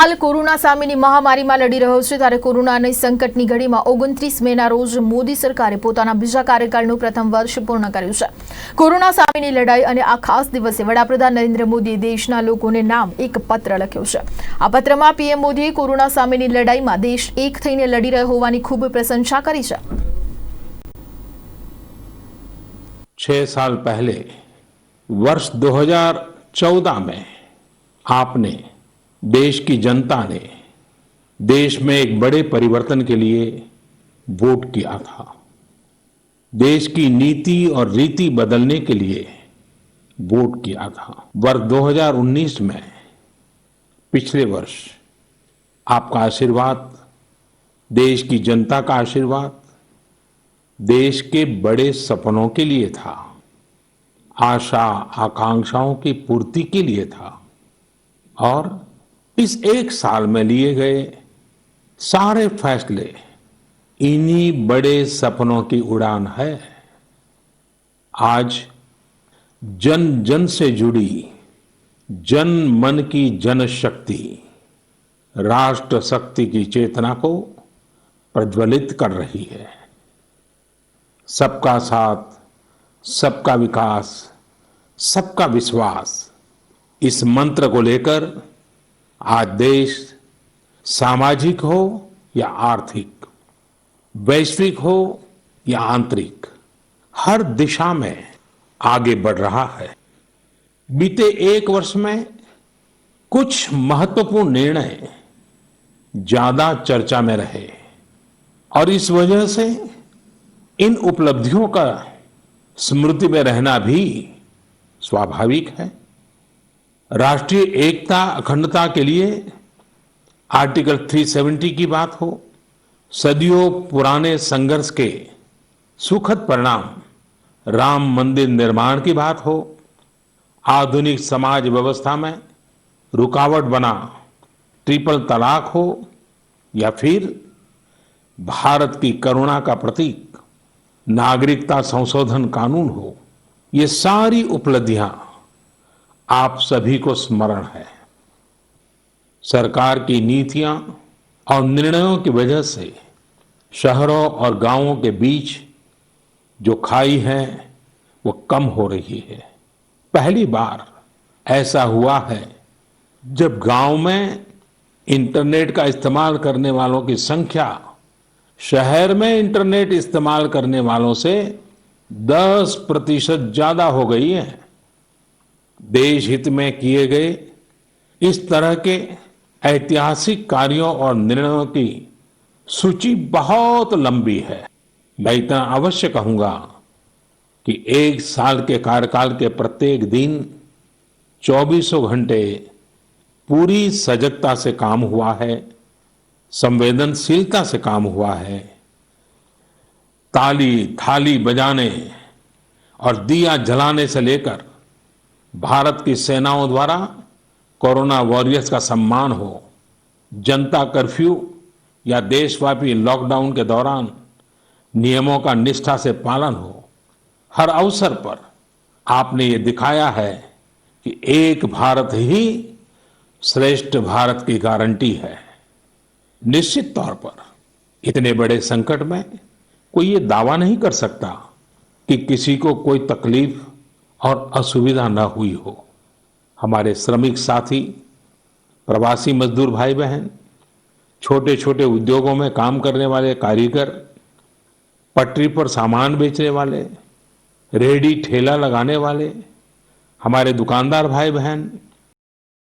હાલ કોરોના સામેની મહામારીમાં લડી રહ્યો છે ત્યારે કોરોનાની સંકટની ઘડીમાં 29 મેના રોજ મોદી સરકારે પોતાના બીજા કાર્યકાળનું પ્રથમ વર્ષ પૂર્ણ કર્યું છે। કોરોના સામેની લડાઈ અને આ ખાસ દિવસે વડાપ્રધાન નરેન્દ્ર મોદીએ દેશના લોકોને નામ એક પત્ર લખ્યો છે। આ પત્રમાં પીએમ મોદીએ કોરોના સામેની લડાઈમાં દેશ એક થઈને લડી રહ્યો હોવાની ખૂબ પ્રશંસા કરી છે। 6 साल पहले वर्ष 2014 में आपने देश की जनता ने देश में एक बड़े परिवर्तन के लिए वोट किया था। देश की नीति और रीति बदलने के लिए वोट किया था। वर्ष 2019 में पिछले वर्ष आपका आशीर्वाद, देश की जनता का आशीर्वाद देश के बड़े सपनों के लिए था, आशा आकांक्षाओं की पूर्ति के लिए था और इस एक साल में लिए गए सारे फैसले इन्हीं बड़े सपनों की उड़ान है। आज जन जन से जुड़ी जन मन की जनशक्ति राष्ट्र शक्ति की चेतना को प्रज्वलित कर रही है। सबका साथ, सबका विकास, सबका विश्वास, इस मंत्र को लेकर आज देश सामाजिक हो या आर्थिक, वैश्विक हो या आंतरिक, हर दिशा में आगे बढ़ रहा है। बीते एक वर्ष में कुछ महत्वपूर्ण निर्णय ज्यादा चर्चा में रहे और इस वजह से इन उपलब्धियों का स्मृति में रहना भी स्वाभाविक है। राष्ट्रीय एकता अखंडता के लिए आर्टिकल 370 की बात हो, सदियों पुराने संघर्ष के सुखद परिणाम राम मंदिर निर्माण की बात हो, आधुनिक समाज व्यवस्था में रुकावट बना ट्रिपल तलाक हो या फिर भारत की करुणा का प्रतीक नागरिकता संशोधन कानून हो, ये सारी उपलब्धियां आप सभी को स्मरण है। सरकार की नीतियां और निर्णयों की वजह से शहरों और गांवों के बीच जो खाई है वो कम हो रही है। पहली बार ऐसा हुआ है जब गांव में इंटरनेट का इस्तेमाल करने वालों की संख्या शहर में इंटरनेट इस्तेमाल करने वालों से 10% ज्यादा हो गई है। देश हित में किए गए इस तरह के ऐतिहासिक कार्यों और निर्णयों की सूची बहुत लंबी है। मैं इतना अवश्य कहूंगा कि एक साल के कार्यकाल के प्रत्येक दिन 24 घंटे पूरी सजगता से काम हुआ है, संवेदनशीलता से काम हुआ है। ताली थाली बजाने और दिया जलाने से लेकर भारत की सेनाओं द्वारा कोरोना वॉरियर्स का सम्मान हो, जनता कर्फ्यू या देशव्यापी लॉकडाउन के दौरान नियमों का निष्ठा से पालन हो, हर अवसर पर आपने ये दिखाया है कि एक भारत ही श्रेष्ठ भारत की गारंटी है। निश्चित तौर पर इतने बड़े संकट में कोई ये दावा नहीं कर सकता कि किसी को कोई तकलीफ और असुविधा न हुई हो। हमारे श्रमिक साथी, प्रवासी मजदूर भाई बहन, छोटे छोटे उद्योगों में काम करने वाले कारीगर, पटरी पर सामान बेचने वाले, रेहड़ी ठेला लगाने वाले, हमारे दुकानदार भाई बहन,